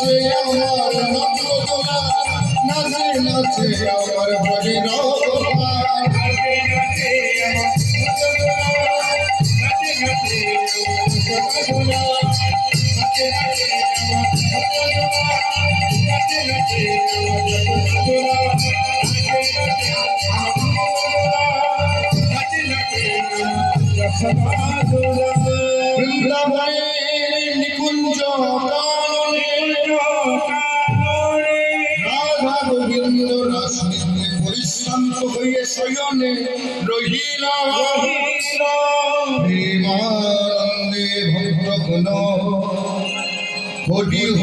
নাচে আমার নন্দনা নাচে নাচে আমার হরি বৃন্দাবনে নিকুঞ্জ রাধা গোবিন্দ রাসলীলে পরিশ্রান্ত হয়ে শয়নে রহিলা প্রেমানন্দে ভক্তগণ